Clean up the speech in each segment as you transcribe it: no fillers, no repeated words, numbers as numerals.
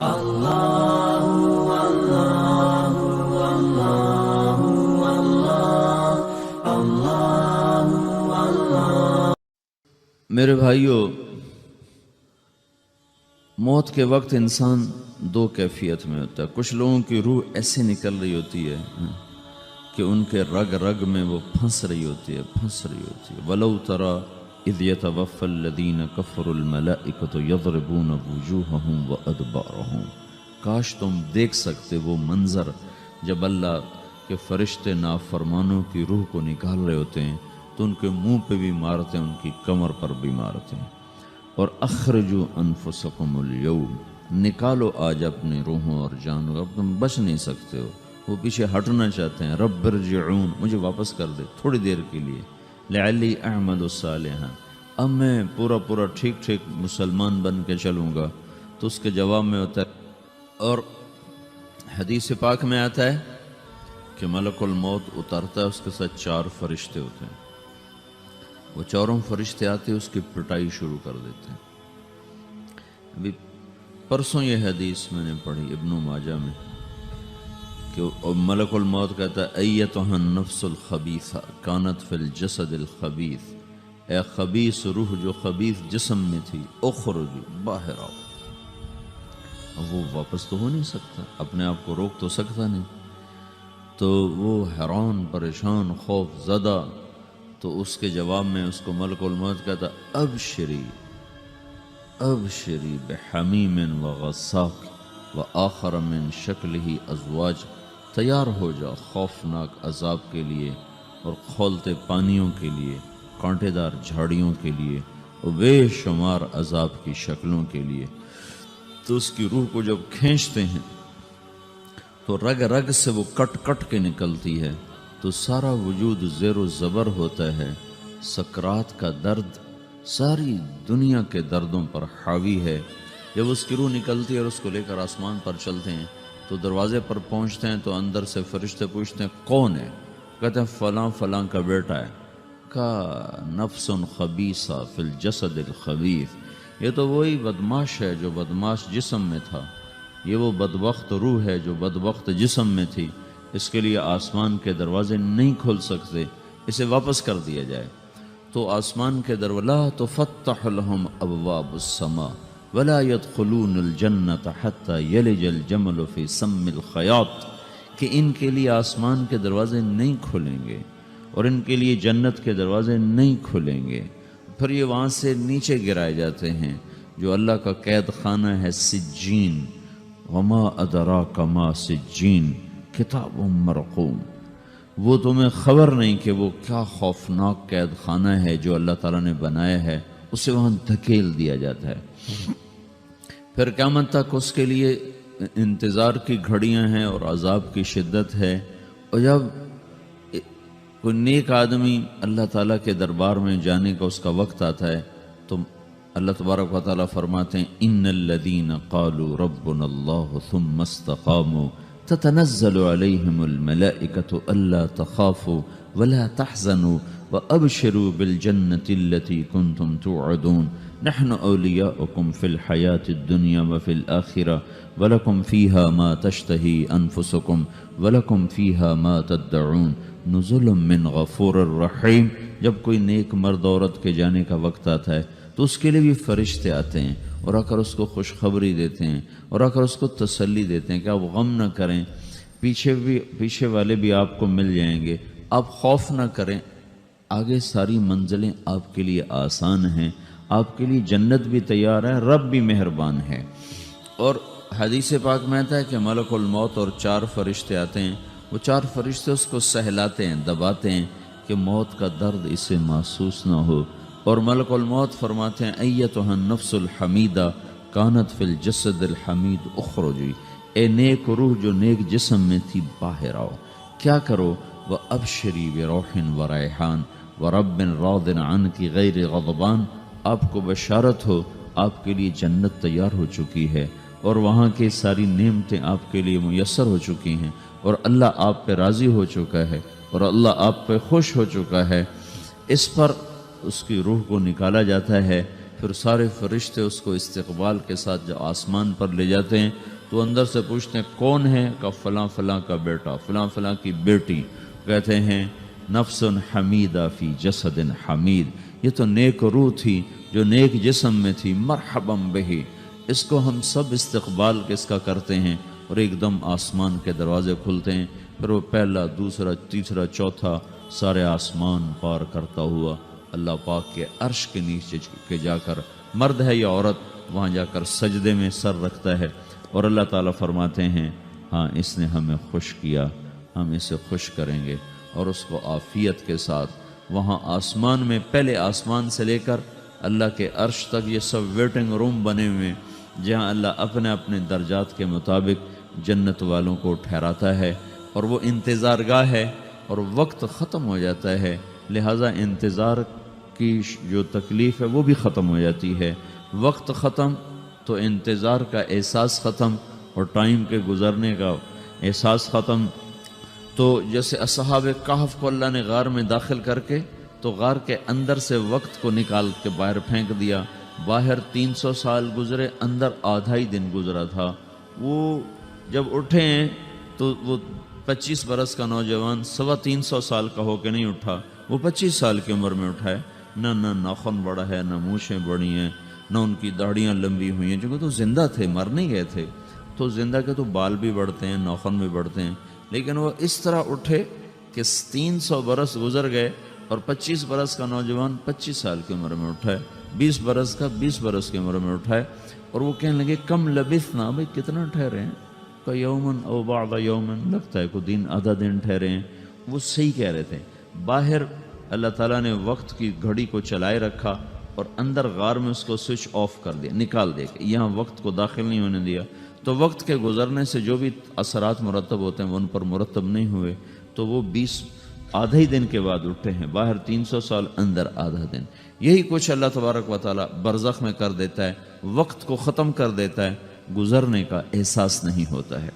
میرے بھائیو، موت کے وقت انسان دو کیفیت میں ہوتا ہے۔ کچھ لوگوں کی روح ایسے نکل رہی ہوتی ہے کہ ان کے رگ رگ میں وہ پھنس رہی ہوتی ہے وَلَوْ تَرَى إِذْ يَتَوَفَّى الَّذِينَ كَفَرُوا الْمَلَائِكَةُ يَضْرِبُونَ وُجُوهَهُمْ وَأَدْبَارَهُمْ۔ کاش تم دیکھ سکتے وہ منظر جب اللہ کے فرشتے نافرمانوں کی روح کو نکال رہے ہوتے ہیں تو ان کے منہ پہ بھی مارتے ہیں، ان کی کمر پر بھی مارتے ہیں۔ اور اخرجوا انفسکم اليوم، نکالو آج اپنی روحوں اور جانوں، اب تم بچ نہیں سکتے ہو۔ وہ پیچھے ہٹنا چاہتے ہیں، رب ارجعون، مجھے واپس کر دے تھوڑی دیر کے لیے، لعلی اعمل صالحا، اب میں پورا ٹھیک مسلمان بن کے چلوں گا۔ تو اس کے جواب میں ہوتا ہے، اور حدیث پاک میں آتا ہے کہ ملک الموت اترتا ہے، اس کے ساتھ 4 فرشتے ہوتے ہیں۔ وہ 4 فرشتے آتے اس کی پٹائی شروع کر دیتے ہیں۔ ابھی پرسوں یہ حدیث میں نے پڑھی ابن ماجہ میں کہ ملک الموت کہتا ہے ایتھا النفس الخبیثہ کانت فی الجسد الخبیث، اے خبیث روح جو خبیث جسم میں تھی، اخرجی، باہر آؤ۔ اب وہ واپس تو ہو نہیں سکتا، اپنے آپ کو روک تو سکتا نہیں، تو وہ حیران پریشان خوف زدہ، تو اس کے جواب میں اس کو ملک الموت کہتا ابشری بحمیم وغساق وآخر من شکلہ ازواج، تیار ہو جا خوفناک عذاب کے لیے اور کھولتے پانیوں کے لیے، کانٹے دار جھاڑیوں کے لیے اور بے شمار عذاب کی شکلوں کے لیے۔ تو اس کی روح کو جب کھینچتے ہیں تو رگ رگ سے وہ کٹ کے نکلتی ہے، تو سارا وجود زیر و زبر ہوتا ہے، سکرات کا درد ساری دنیا کے دردوں پر حاوی ہے۔ جب اس کی روح نکلتی ہے اور اس کو لے کر آسمان پر چلتے ہیں تو دروازے پر پہنچتے ہیں تو اندر سے فرشتے پوچھتے ہیں کون ہے؟ کہتے ہیں فلاں کا بیٹا ہے۔ کہا نفس خبیثہ فی الجسد الخبیث، یہ تو وہی بدماش ہے جو بدماش جسم میں تھا، یہ وہ بدبخت روح ہے جو بدبخت جسم میں تھی، اس کے لیے آسمان کے دروازے نہیں کھل سکتے، اسے واپس کر دیا جائے۔ تو آسمان کے دروازے لا تفتح لهم ابواب السماء ولا يدخلون الجنة حتى يلج الجمل في سم الخياط، کہ ان کے لیے آسمان کے دروازے نہیں کھلیں گے اور ان کے لیے جنت کے دروازے نہیں کھلیں گے، پھر یہ وہاں سے نیچے گرائے جاتے ہیں جو اللہ کا قید خانہ ہے سجین، وما ادراک ما سجین کتاب مرقوم۔ وہ تمہیں خبر نہیں کہ وہ کیا خوفناک قید خانہ ہے جو اللہ تعالیٰ نے بنایا ہے، اسے وہاں دھکیل دیا جاتا ہے۔ پھر قیامت تک اس کے لیے انتظار کی گھڑیاں ہیں اور عذاب کی شدت ہے۔ اور جب کوئی نیک آدمی اللہ تعالیٰ کے دربار میں جانے کا اس کا وقت آتا ہے تو اللہ تبارک و تعالیٰ فرماتے ہیں ان الذین قالوا ربنا اللہ ثم استقاموا تتنزل علیہم الملائکۃ الا تخافوا ولا تحزنوا وابشروا بالجنۃ التي کنتم توعدون نحن اولیاؤکم فی الحیاۃ الدنیا وفی الآخرہ ولکم فیہا ما تشتہی انفسکم ولکم فیہا ما تدعون نزل من غفور الرحیم۔ جب کوئی نیک مرد عورت کے جانے کا وقت آتا ہے تو اس کے لیے بھی فرشتے آتے ہیں اور آ کر اس کو خوشخبری دیتے ہیں اور آ کر اس کو تسلی دیتے ہیں کہ آپ غم نہ کریں، پیچھے والے بھی آپ کو مل جائیں گے، آپ خوف نہ کریں، آگے ساری منزلیں آپ کے لیے آسان ہیں، آپ کے لیے جنت بھی تیار ہے، رب بھی مہربان ہے۔ اور حدیث پاک میں آتا ہے کہ ملک الموت اور 4 فرشتے آتے ہیں، وہ 4 فرشتے اس کو سہلاتے ہیں، دباتے ہیں کہ موت کا درد اسے محسوس نہ ہو۔ اور ملک الموت فرماتے ہیں ایتھا النفس الحمیدہ کانت فی الجسد الحمید اخرجی، اے نیک روح جو نیک جسم میں تھی باہر آؤ۔ کیا کرو؟ وابشری بروح وریحان ورب راض عنک غیر غضبان، آپ کو بشارت ہو آپ کے لیے جنت تیار ہو چکی ہے اور وہاں کی ساری نعمتیں آپ کے لیے میسر ہو چکی ہیں اور اللہ آپ پہ راضی ہو چکا ہے اور اللہ آپ پہ خوش ہو چکا ہے۔ اس پر اس کی روح کو نکالا جاتا ہے، پھر سارے فرشتے اس کو استقبال کے ساتھ جو آسمان پر لے جاتے ہیں تو اندر سے پوچھتے ہیں کون ہے؟ کہ فلاں فلاں کا بیٹا، فلاں فلاں کی بیٹی. کہتے ہیں نفس حمیدہ فی جسد حمید، یہ تو نیک روح تھی جو نیک جسم میں تھی، مرحبا بہی. اس کو ہم سب استقبال کس کا کرتے ہیں، اور ایک دم آسمان کے دروازے کھلتے ہیں. پھر وہ پہلا، دوسرا، تیسرا، چوتھا سارے آسمان پار کرتا ہوا اللہ پاک کے عرش کے نیچے کے جا کر، مرد ہے یا عورت، وہاں جا کر سجدے میں سر رکھتا ہے. اور اللہ تعالیٰ فرماتے ہیں ہاں اس نے ہمیں خوش کیا، ہم اسے خوش کریں گے. اور اس کو عافیت کے ساتھ وہاں آسمان میں، پہلے آسمان سے لے کر اللہ کے عرش تک یہ سب ویٹنگ روم بنے ہوئے، جہاں اللہ اپنے اپنے درجات کے مطابق جنت والوں کو ٹھہراتا ہے. اور وہ انتظار گاہ ہے اور وقت ختم ہو جاتا ہے، لہٰذا انتظار کی جو تکلیف ہے وہ بھی ختم ہو جاتی ہے. وقت ختم تو انتظار کا احساس ختم، اور ٹائم کے گزرنے کا احساس ختم. تو جیسے اصحاب کہف کو اللہ نے غار میں داخل کر کے تو غار کے اندر سے وقت کو نکال کے باہر پھینک دیا. باہر 300 سال گزرے، اندر آدھا ہی دن گزرا تھا. وہ جب اٹھے ہیں تو وہ 25 برس کا نوجوان 325 سال کا ہو کے نہیں اٹھا، وہ 25 سال کی عمر میں اٹھا ہے. نہ ناخن بڑا ہے، نہ مونچھیں بڑی ہیں، نہ ان کی داڑیاں لمبی ہوئی ہیں، چونکہ تو زندہ تھے، مر نہیں گئے تھے. تو زندہ کے تو بال بھی بڑھتے ہیں، ناخن بھی بڑھتے ہیں. لیکن وہ اس طرح اٹھے کہ 300 برس گزر گئے اور 25 برس کا نوجوان 25 سال کی عمر میں اٹھا ہے، 20 برس کا 20 برس کی عمر میں اٹھا ہے. اور وہ کہنے لگے کم لبثنا، بھائی کتنا ٹھہرے ہیں؟ کہ یومن او بعض یومن، لگتا ہے کوئی دن آدھا دن ٹھہرے ہیں. وہ صحیح کہہ رہے تھے. باہر اللہ تعالیٰ نے وقت کی گھڑی کو چلائے رکھا اور اندر غار میں اس کو سوئچ آف کر دیا، نکال دیا کہ یہاں وقت کو داخل نہیں ہونے دیا. تو وقت کے گزرنے سے جو بھی اثرات مرتب ہوتے ہیں وہ ان پر مرتب نہیں ہوئے. تو وہ 20 آدھا ہی دن کے بعد اٹھے ہیں. باہر 300 سال، اندر آدھا دن. یہی کچھ اللہ تبارک و تعالیٰ برزخ میں کر دیتا ہے، وقت کو ختم کر دیتا ہے، گزرنے کا احساس نہیں ہوتا ہے.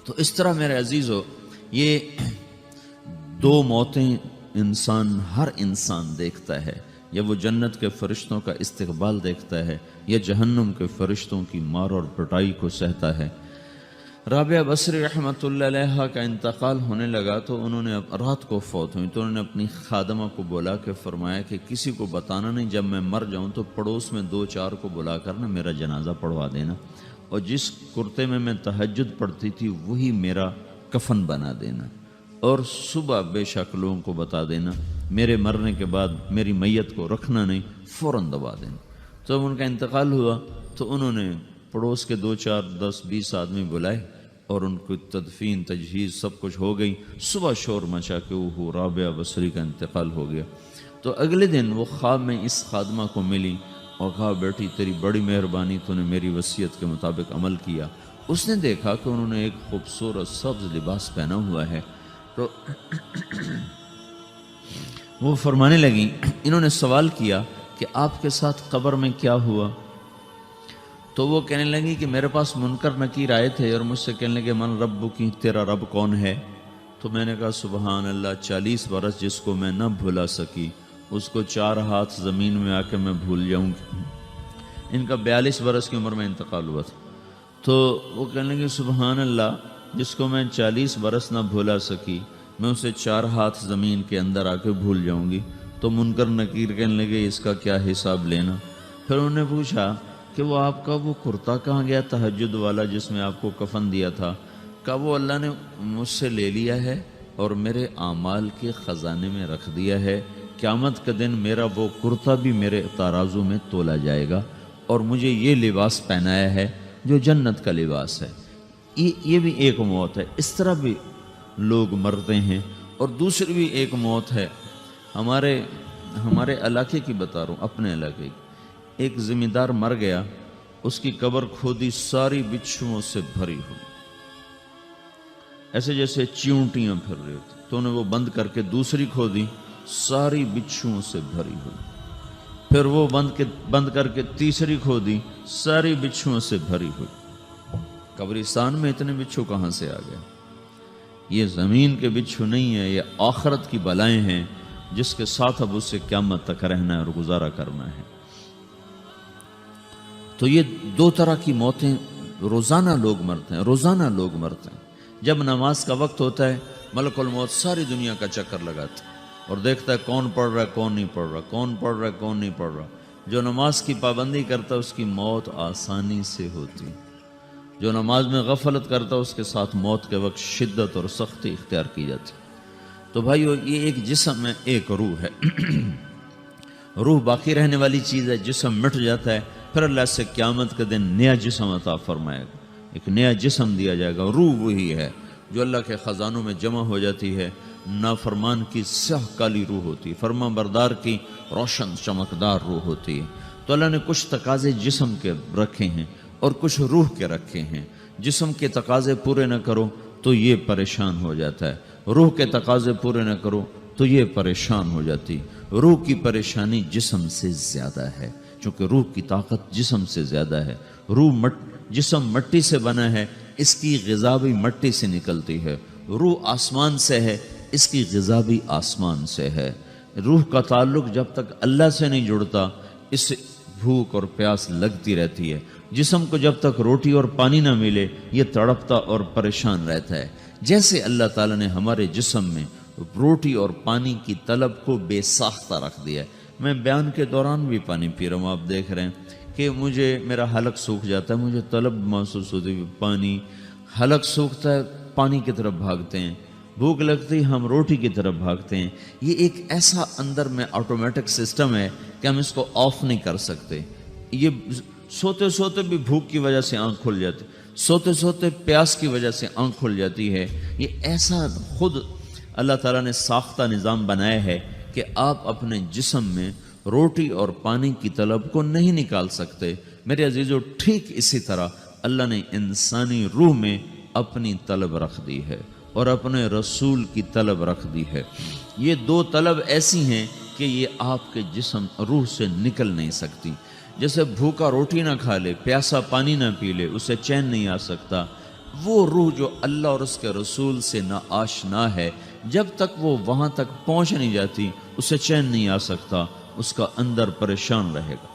تو اس طرح میرے عزیزو، یہ دو موتیں ہر انسان دیکھتا ہے. یا وہ جنت کے فرشتوں کا استقبال دیکھتا ہے، یا جہنم کے فرشتوں کی مار اور پٹائی کو سہتا ہے. رابعہ بصری رحمۃ اللہ علیہ کا انتقال ہونے لگا تو انہوں نے رات کو فوت ہوئی تو انہوں نے اپنی خادمہ کو بولا کہ فرمایا کہ کسی کو بتانا نہیں، جب میں مر جاؤں تو پڑوس میں 2-4 کو بلا کر نا میرا جنازہ پڑھوا دینا، اور جس کرتے میں تہجد پڑھتی تھی وہی میرا کفن بنا دینا، اور صبح بے شک لوگوں کو بتا دینا، میرے مرنے کے بعد میری میت کو رکھنا نہیں، فوراً دبا دینا. تو جب ان کا انتقال ہوا تو انہوں نے پڑوس کے 2-4-10-20 آدمی بلائے اور ان کو تدفین تجہیز سب کچھ ہو گئی. صبح شور مچا کہ وہ رابعہ بصری کا انتقال ہو گیا. تو اگلے دن وہ خواب میں اس خادمہ کو ملی اور کہا بیٹی تیری بڑی مہربانی، تو نے میری وصیت کے مطابق عمل کیا. اس نے دیکھا کہ انہوں نے ایک خوبصورت سبز لباس پہنا ہوا ہے. تو وہ فرمانے لگیں، انہوں نے سوال کیا کہ آپ کے ساتھ قبر میں کیا ہوا؟ تو وہ کہنے لگی کہ میرے پاس منکر نکیر آئے تھے اور مجھ سے کہنے لگے من رب کی، تیرا رب کون ہے؟ تو میں نے کہا سبحان اللہ، 40 برس جس کو میں نہ بھلا سکی اس کو 4 ہاتھ زمین میں آ کے میں بھول جاؤں گی. ان کا 42 برس کی عمر میں انتقال ہوا تھا. تو وہ کہنے لگے سبحان اللہ، جس کو میں 40 برس نہ بھولا سکی میں اسے 4 ہاتھ زمین کے اندر آ کے بھول جاؤں گی. تو منکر نکیر کہنے لگے اس کا کیا حساب لینا؟ پھر انہوں نے پوچھا کہ وہ آپ کا وہ کرتا کہاں گیا تہجد والا جس میں آپ کو کفن دیا تھا؟ کہا وہ اللہ نے مجھ سے لے لیا ہے اور میرے اعمال کے خزانے میں رکھ دیا ہے. قیامت کے دن میرا وہ کرتا بھی میرے ترازو میں تولا جائے گا اور مجھے یہ لباس پہنایا ہے جو جنت کا لباس ہے. یہ بھی ایک موت ہے. اس طرح بھی لوگ مرتے ہیں. اور دوسری بھی ایک موت ہے، ہمارے علاقے کی بتا رہا ہوں، اپنے علاقے کی. ایک ذمہ دار مر گیا، اس کی قبر کھودی، ساری بچھوؤں سے بھری ہوئی، ایسے جیسے چیونٹیاں پھر رہی ہوتی. تو انہیں وہ بند کر کے دوسری کھودی، ساری بچھوؤں سے بھری ہوئی. پھر وہ بند کر کے تیسری کھودی، ساری بچھوؤں سے بھری ہوئی. قبرستان میں اتنے بچھو کہاں سے آ گئے؟ یہ زمین کے بچھو نہیں ہے، یہ آخرت کی بلائیں ہیں جس کے ساتھ اب اس سے قیامت تک رہنا ہے اور گزارا کرنا ہے. تو یہ دو طرح کی موتیں روزانہ لوگ مرتے ہیں، روزانہ لوگ مرتے ہیں۔ جب نماز کا وقت ہوتا ہے ملک الموت ساری دنیا کا چکر لگاتا ہے اور دیکھتا ہے کون پڑھ رہا ہے کون نہیں پڑھ رہا، کون پڑھ رہا ہے کون نہیں پڑھ رہا۔ جو نماز کی پابندی کرتا ہے اس کی موت آسانی سے ہوتی، جو نماز میں غفلت کرتا ہے اس کے ساتھ موت کے وقت شدت اور سختی اختیار کی جاتی۔ تو بھائیو یہ ایک جسم ہے، ایک روح ہے۔ روح باقی رہنے والی چیز ہے، جسم مٹ جاتا ہے، پھر اللہ سے قیامت کے دن نیا جسم عطا فرمائے گا، ایک نیا جسم دیا جائے گا۔ روح وہی ہے جو اللہ کے خزانوں میں جمع ہو جاتی ہے۔ نافرمان کی سیاہ کالی روح ہوتی ہے، فرما بردار کی روشن چمکدار روح ہوتی ہے۔ تو اللہ نے کچھ تقاضے جسم کے رکھے ہیں اور کچھ روح کے رکھے ہیں۔ جسم کے تقاضے پورے نہ کرو تو یہ پریشان ہو جاتا ہے، روح کے تقاضے پورے نہ کرو تو یہ پریشان ہو جاتی۔ روح کی پریشانی جسم سے زیادہ ہے، چونکہ روح کی طاقت جسم سے زیادہ ہے۔ جسم مٹی سے بنا ہے، اس کی غذا بھی مٹی سے نکلتی ہے۔ روح آسمان سے ہے، اس کی غذا بھی آسمان سے ہے۔ روح کا تعلق جب تک اللہ سے نہیں جڑتا اس سے بھوک اور پیاس لگتی رہتی ہے۔ جسم کو جب تک روٹی اور پانی نہ ملے یہ تڑپتا اور پریشان رہتا ہے۔ جیسے اللہ تعالیٰ نے ہمارے جسم میں روٹی اور پانی کی طلب کو بے ساختہ رکھ دیا ہے۔ میں بیان کے دوران بھی پانی پی رہا ہوں، آپ دیکھ رہے ہیں کہ میرا حلق سوکھ جاتا ہے، مجھے طلب محسوس ہوتی ہے پانی، حلق سوکھتا ہے پانی کی طرف بھاگتے ہیں، بھوک لگتی ہم روٹی کی طرف بھاگتے ہیں۔ یہ ایک ایسا اندر میں آٹومیٹک سسٹم ہے کہ ہم اس کو آف نہیں کر سکتے۔ یہ سوتے سوتے بھی بھوک کی وجہ سے آنکھ کھل جاتی، سوتے سوتے پیاس کی وجہ سے آنکھ کھل جاتی ہے۔ یہ ایسا خود اللہ تعالیٰ نے ساختہ نظام بنایا ہے کہ آپ اپنے جسم میں روٹی اور پانی کی طلب کو نہیں نکال سکتے۔ میرے عزیزو ٹھیک اسی طرح اللہ نے انسانی روح میں اپنی طلب رکھ دی ہے اور اپنے رسول کی طلب رکھ دی ہے۔ یہ دو طلب ایسی ہیں کہ یہ آپ کے جسم روح سے نکل نہیں سکتی۔ جیسے بھوکا روٹی نہ کھا لے، پیاسا پانی نہ پی لے، اسے چین نہیں آ سکتا۔ وہ روح جو اللہ اور اس کے رسول سے نہ آشنا ہے، جب تک وہ وہاں تک پہنچ نہیں جاتی اسے چین نہیں آ سکتا، اس کا اندر پریشان رہے گا۔